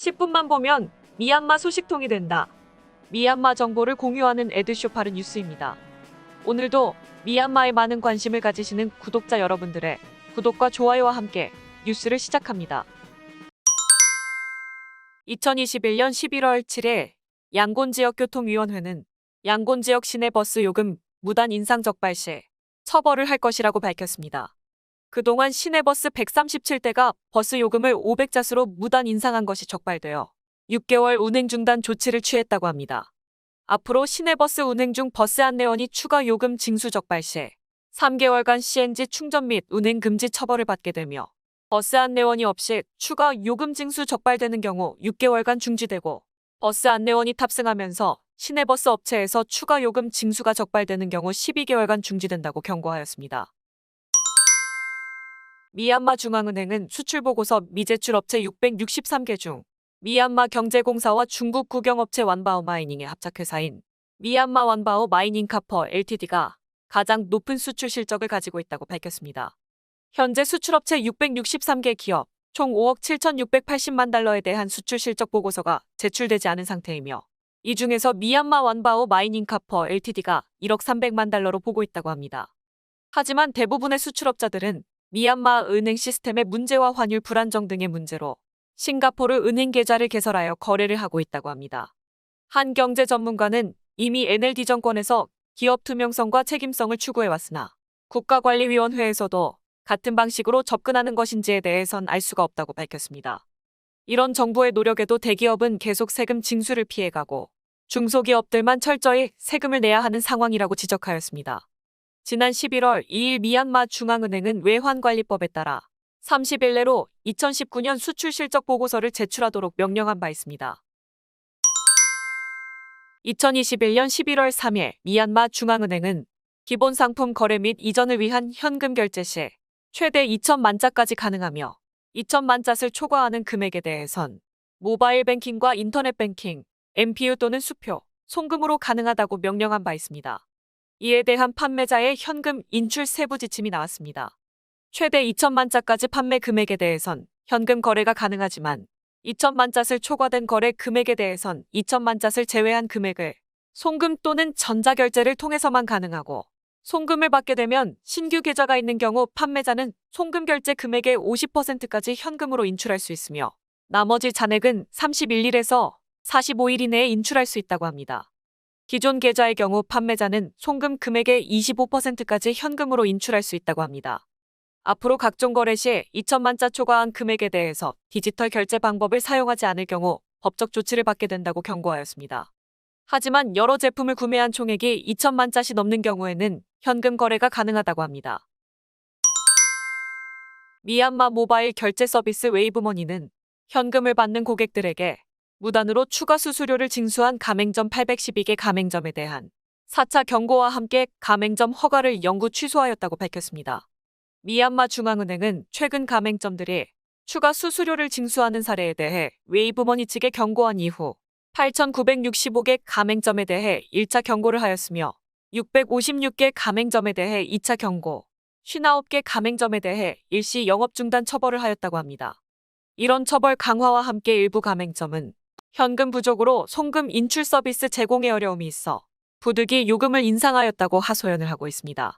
10분만 보면 미얀마 소식통이 된다. 미얀마 정보를 공유하는 에드쇼파르 뉴스입니다. 오늘도 미얀마에 많은 관심을 가지시는 구독자 여러분들의 구독과 좋아요와 함께 뉴스를 시작합니다. 2021년 11월 7일 양곤지역교통위원회는 양곤지역 시내버스 요금 무단 인상 적발 시 처벌을 할 것이라고 밝혔습니다. 그동안 시내버스 137대가 버스 요금을 500자수로 무단 인상한 것이 적발되어 6개월 운행 중단 조치를 취했다고 합니다. 앞으로 시내버스 운행 중 버스 안내원이 추가 요금 징수 적발 시 3개월간 CNG 충전 및 운행 금지 처벌을 받게 되며 버스 안내원이 없이 추가 요금 징수 적발되는 경우 6개월간 중지되고 버스 안내원이 탑승하면서 시내버스 업체에서 추가 요금 징수가 적발되는 경우 12개월간 중지된다고 경고하였습니다. 미얀마 중앙은행은 수출보고서 미제출 업체 663개 중 미얀마 경제공사와 중국 국영업체 완바오 마이닝의 합작회사인 미얀마 완바오 마이닝 카퍼 LTD가 가장 높은 수출 실적을 가지고 있다고 밝혔습니다. 현재 수출업체 663개 기업 총 5억 7,680만 달러에 대한 수출 실적 보고서가 제출되지 않은 상태이며 이 중에서 미얀마 완바오 마이닝 카퍼 LTD가 1억 300만 달러로 보고 있다고 합니다. 하지만 대부분의 수출업자들은 미얀마 은행 시스템의 문제와 환율 불안정 등의 문제로 싱가포르 은행 계좌를 개설하여 거래를 하고 있다고 합니다. 한 경제 전문가는 이미 NLD 정권에서 기업 투명성과 책임성을 추구해왔으나 국가관리위원회에서도 같은 방식으로 접근하는 것인지에 대해선 알 수가 없다고 밝혔습니다. 이런 정부의 노력에도 대기업은 계속 세금 징수를 피해가고 중소기업들만 철저히 세금을 내야 하는 상황이라고 지적하였습니다. 지난 11월 2일 미얀마 중앙은행은 외환관리법에 따라 30일 내로 2019년 수출 실적 보고서를 제출하도록 명령한 바 있습니다. 2021년 11월 3일 미얀마 중앙은행은 기본 상품 거래 및 이전을 위한 현금 결제 시 최대 2천만 자까지 가능하며 2천만 잣을 초과하는 금액에 대해선 모바일 뱅킹과 인터넷 뱅킹, MPU 또는 수표, 송금으로 가능하다고 명령한 바 있습니다. 이에 대한 판매자의 현금 인출 세부 지침이 나왔습니다. 최대 2천만 잣까지 판매 금액에 대해선 현금 거래가 가능하지만 2천만 잣을 초과된 거래 금액에 대해선 2천만 잣을 제외한 금액을 송금 또는 전자결제를 통해서만 가능하고 송금을 받게 되면 신규 계좌가 있는 경우 판매자는 송금 결제 금액의 50%까지 현금으로 인출할 수 있으며 나머지 잔액은 31일에서 45일 이내에 인출할 수 있다고 합니다. 기존 계좌의 경우 판매자는 송금 금액의 25%까지 현금으로 인출할 수 있다고 합니다. 앞으로 각종 거래 시 2천만 자 초과한 금액에 대해서 디지털 결제 방법을 사용하지 않을 경우 법적 조치를 받게 된다고 경고하였습니다. 하지만 여러 제품을 구매한 총액이 2천만 잣이 넘는 경우에는 현금 거래가 가능하다고 합니다. 미얀마 모바일 결제 서비스 웨이브머니는 현금을 받는 고객들에게 무단으로 추가 수수료를 징수한 가맹점 812개 가맹점에 대한 4차 경고와 함께 가맹점 허가를 영구 취소하였다고 밝혔습니다. 미얀마 중앙은행은 최근 가맹점들이 추가 수수료를 징수하는 사례에 대해 웨이브머니 측에 경고한 이후 8,965개 가맹점에 대해 1차 경고를 하였으며 656개 가맹점에 대해 2차 경고, 59개 가맹점에 대해 일시 영업 중단 처벌을 하였다고 합니다. 이런 처벌 강화와 함께 일부 가맹점은 현금 부족으로 송금 인출 서비스 제공에 어려움이 있어 부득이 요금을 인상하였다고 하소연을 하고 있습니다.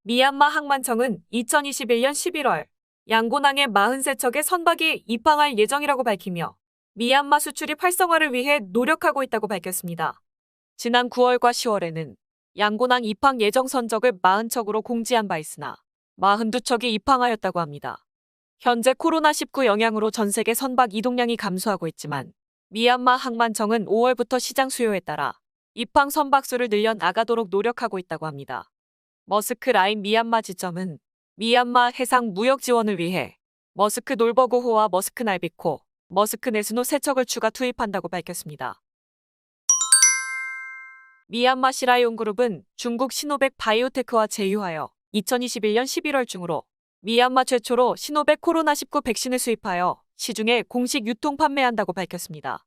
미얀마 항만청은 2021년 11월 양곤항에 43척의 선박이 입항할 예정이라고 밝히며 미얀마 수출입 활성화를 위해 노력하고 있다고 밝혔습니다. 지난 9월과 10월에는 양곤항 입항 예정 선적을 40척으로 공지한 바 있으나 42척이 입항하였다고 합니다. 현재 코로나19 영향으로 전 세계 선박 이동량이 감소하고 있지만 미얀마 항만청은 5월부터 시장 수요에 따라 입항 선박 수를 늘려 나가도록 노력하고 있다고 합니다. 머스크 라인 미얀마 지점은 미얀마 해상 무역 지원을 위해 머스크 놀버고호와 머스크 날비코, 머스크 네스노 3척을 추가 투입한다고 밝혔습니다. 미얀마 시라이온 그룹은 중국 시노백 바이오테크와 제휴하여 2021년 11월 중으로 미얀마 최초로 시노백 코로나19 백신을 수입하여 시중에 공식 유통 판매한다고 밝혔습니다.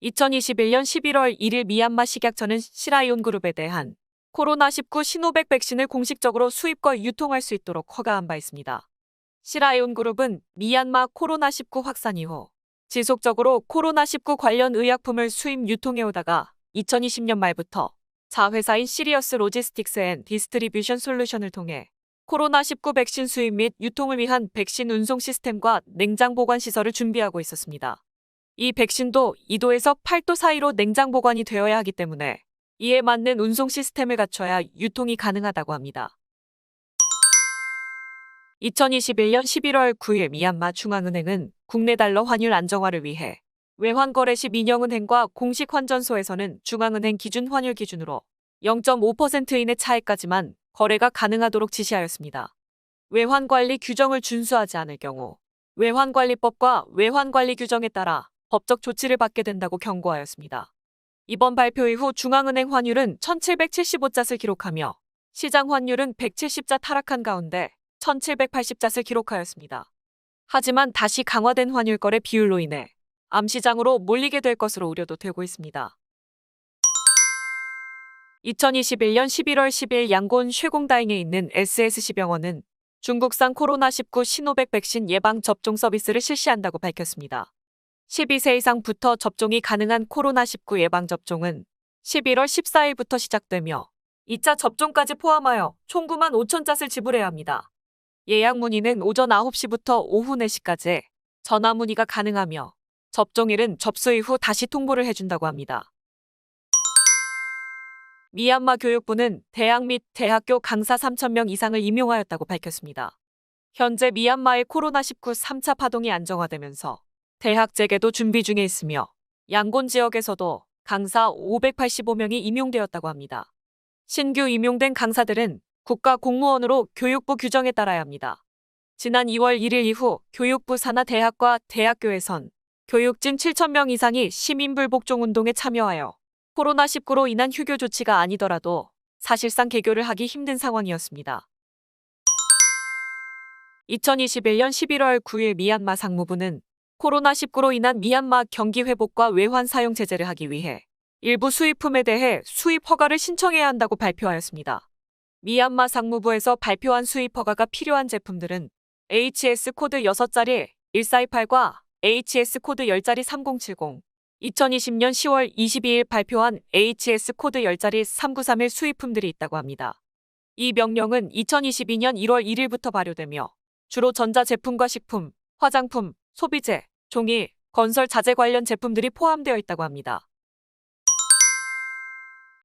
2021년 11월 1일 미얀마 식약처는 시라이온 그룹에 대한 코로나19 시노백 백신을 공식적으로 수입과 유통할 수 있도록 허가한 바 있습니다. 시라이온그룹은 미얀마 코로나19 확산 이후 지속적으로 코로나19 관련 의약품을 수입 유통해오다가 2020년 말부터 자회사인 시리어스 로지스틱스 앤 디스트리뷰션 솔루션을 통해 코로나19 백신 수입 및 유통을 위한 백신 운송 시스템과 냉장 보관 시설을 준비하고 있었습니다. 이 백신도 2도에서 8도 사이로 냉장 보관이 되어야 하기 때문에 이에 맞는 운송 시스템을 갖춰야 유통이 가능하다고 합니다. 2021년 11월 9일 미얀마 중앙은행은 국내 달러 환율 안정화를 위해 외환거래 시 민영은행과 공식 환전소에서는 중앙은행 기준 환율 기준으로 0.5% 이내 차이까지만 거래가 가능하도록 지시하였습니다. 외환관리 규정을 준수하지 않을 경우 외환관리법과 외환관리 규정에 따라 법적 조치를 받게 된다고 경고하였습니다. 이번 발표 이후 중앙은행 환율은 1775잣을 기록하며 시장 환율은 170잣 하락한 가운데 1780잣을 기록하였습니다. 하지만 다시 강화된 환율 거래 비율로 인해 암시장으로 몰리게 될 것으로 우려도 되고 있습니다. 2021년 11월 10일 양곤 쉐공다잉에 있는 SSC 병원은 중국산 코로나19 시노백 백신 예방 접종 서비스를 실시한다고 밝혔습니다. 12세 이상부터 접종이 가능한 코로나19 예방 접종은 11월 14일부터 시작되며 2차 접종까지 포함하여 총 9만 5천 잣을 지불해야 합니다. 예약 문의는 오전 9시부터 오후 4시까지 전화 문의가 가능하며 접종일은 접수 이후 다시 통보를 해준다고 합니다. 미얀마 교육부는 대학 및 대학교 강사 3,000명 이상을 임용하였다고 밝혔습니다. 현재 미얀마의 코로나19 3차 파동이 안정화되면서 대학 재개도 준비 중에 있으며 양곤 지역에서도 강사 585명이 임용되었다고 합니다. 신규 임용된 강사들은 국가 공무원으로 교육부 규정에 따라야 합니다. 지난 2월 1일 이후 교육부 산하 대학과 대학교에선 교육진 7,000명 이상이 시민불복종운동에 참여하여 코로나19로 인한 휴교 조치가 아니더라도 사실상 개교를 하기 힘든 상황이었습니다. 2021년 11월 9일 미얀마 상무부는 코로나19로 인한 미얀마 경기 회복과 외환 사용 제재를 하기 위해 일부 수입품에 대해 수입 허가를 신청해야 한다고 발표하였습니다. 미얀마 상무부에서 발표한 수입 허가가 필요한 제품들은 HS 코드 6자리 1428과 HS 코드 10자리 3070, 2020년 10월 22일 발표한 HS 코드 10자리 3931 수입품들이 있다고 합니다. 이 명령은 2022년 1월 1일부터 발효되며 주로 전자제품과 식품, 화장품, 소비재, 종이, 건설 자재 관련 제품들이 포함되어 있다고 합니다.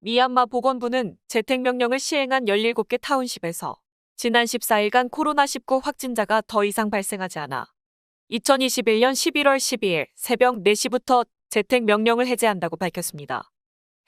미얀마 보건부는 재택명령을 시행한 17개 타운십에서 지난 14일간 코로나19 확진자가 더 이상 발생하지 않아 2021년 11월 12일 새벽 4시부터 재택명령을 해제한다고 밝혔습니다.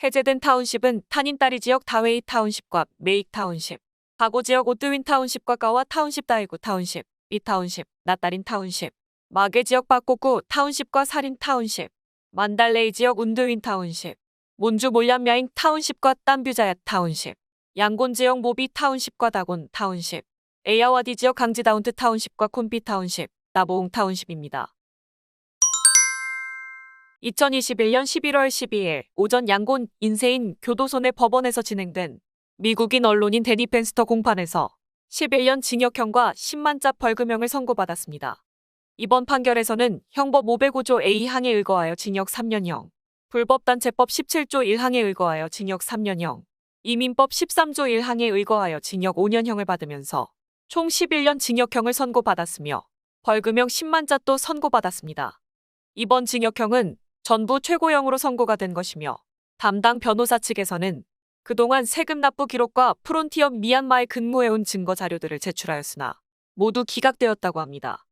해제된 타운십은 타닌따리 지역 다웨이 타운십과 메익 타운십, 가고 지역 오뜨윈 타운십과 가와 타운십 다이구 타운십, 비 타운십, 나따린 타운십, 마게 지역 바꼬구 타운십과 사린 타운십, 만달레이 지역 운드윈 타운십, 몬주 몰얌야잉 타운십과 땀뷰자얏 타운십, 양곤 지역 모비 타운십과 다곤 타운십, 에야와디 지역 강지다운트 타운십과 콘피 타운십, 나보웅 타운십입니다. 2021년 11월 12일 오전 양곤 인세인 교도소 내 법원에서 진행된 미국인 언론인 데니 펜스터 공판에서 11년 징역형과 10만짜 벌금형을 선고받았습니다. 이번 판결에서는 형법 505조 A항에 의거하여 징역 3년형, 불법단체법 17조 1항에 의거하여 징역 3년형, 이민법 13조 1항에 의거하여 징역 5년형을 받으면서 총 11년 징역형을 선고받았으며 벌금형 10만짜도 선고받았습니다. 이번 징역형은 전부 최고형으로 선고가 된 것이며 담당 변호사 측에서는 그동안 세금 납부 기록과 프론티어 미얀마에 근무해온 증거 자료들을 제출하였으나 모두 기각되었다고 합니다.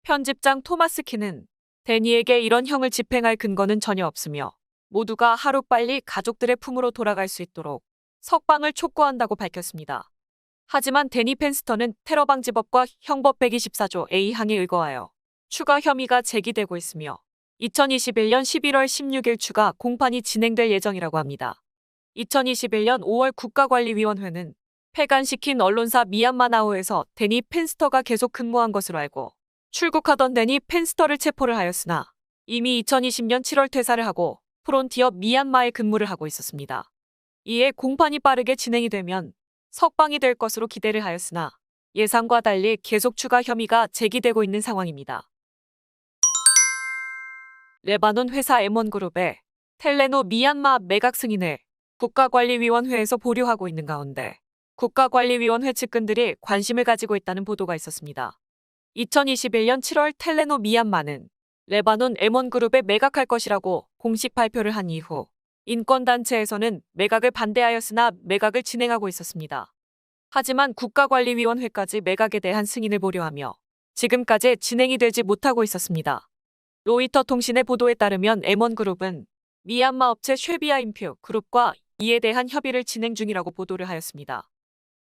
편집장 토마스 키는 데니에게 이런 형을 집행할 근거는 전혀 없으며 모두가 하루빨리 가족들의 품으로 돌아갈 수 있도록 석방을 촉구한다고 밝혔습니다. 하지만 데니 펜스터는 테러방지법과 형법 124조 A항에 의거하여 추가 혐의가 제기되고 있으며 2021년 11월 16일 추가 공판이 진행될 예정이라고 합니다. 2021년 5월 국가관리위원회는 폐간시킨 언론사 미얀마나우에서 데니 펜스터가 계속 근무한 것으로 알고 출국하던 데니 펜스터를 체포를 하였으나 이미 2020년 7월 퇴사를 하고 프론티어 미얀마에 근무를 하고 있었습니다. 이에 공판이 빠르게 진행이 되면 석방이 될 것으로 기대를 하였으나 예상과 달리 계속 추가 혐의가 제기되고 있는 상황입니다. 레바논 회사 M1그룹의 텔레노 미얀마 매각 승인을 국가관리위원회에서 보류하고 있는 가운데 국가관리위원회 측근들이 관심을 가지고 있다는 보도가 있었습니다. 2021년 7월 텔레노 미얀마는 레바논 M1그룹에 매각할 것이라고 공식 발표를 한 이후 인권단체에서는 매각을 반대하였으나 매각을 진행하고 있었습니다. 하지만 국가관리위원회까지 매각에 대한 승인을 보류하며 지금까지 진행이 되지 못하고 있었습니다. 로이터 통신의 보도에 따르면 M1그룹은 미얀마 업체 쉐비아 인퓨 그룹과 이에 대한 협의를 진행 중이라고 보도를 하였습니다.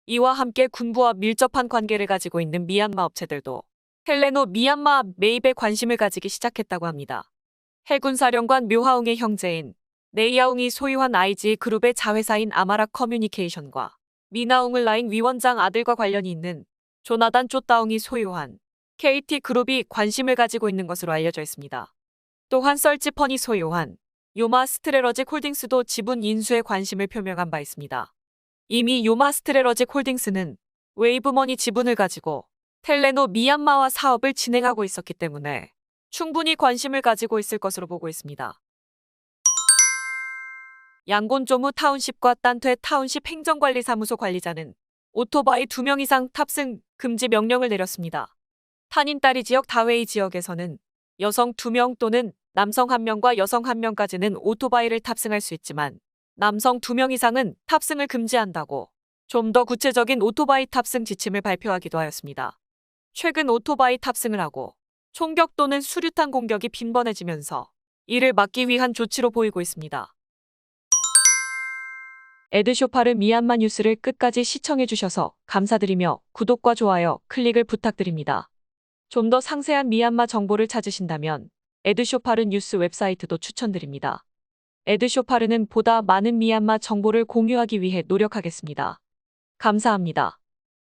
이와 함께 군부와 밀접한 관계를 가지고 있는 미얀마 업체들도 텔레노 미얀마 매입에 관심을 가지기 시작했다고 합니다. 해군사령관 묘하웅의 형제인 네이아웅이 소유한 IG 그룹의 자회사인 아마라 커뮤니케이션과 미나웅을 라인 위원장 아들과 관련이 있는 조나단 쪼따웅이 소유한 KT 그룹이 관심을 가지고 있는 것으로 알려져 있습니다. 또한 썰지펀이 소유한 요마 스트레러직 홀딩스도 지분 인수에 관심을 표명한 바 있습니다. 이미 요마 스트레러직 홀딩스는 웨이브머니 지분을 가지고 텔레노 미얀마와 사업을 진행하고 있었기 때문에 충분히 관심을 가지고 있을 것으로 보고 있습니다. 양곤조무 타운십과 딴퇴 타운십 행정관리사무소 관리자는 오토바이 2명 이상 탑승 금지 명령을 내렸습니다. 탄인따리 지역 다웨이 지역에서는 여성 2명 또는 남성 1명과 여성 1명까지는 오토바이를 탑승할 수 있지만 남성 2명 이상은 탑승을 금지한다고 좀 더 구체적인 오토바이 탑승 지침을 발표하기도 하였습니다. 최근 오토바이 탑승을 하고 총격 또는 수류탄 공격이 빈번해지면서 이를 막기 위한 조치로 보이고 있습니다. 에드쇼파르 미얀마 뉴스를 끝까지 시청해주셔서 감사드리며 구독과 좋아요, 클릭을 부탁드립니다. 좀 더 상세한 미얀마 정보를 찾으신다면 에드쇼파르 뉴스 웹사이트도 추천드립니다. 에드쇼파르는 보다 많은 미얀마 정보를 공유하기 위해 노력하겠습니다. 감사합니다.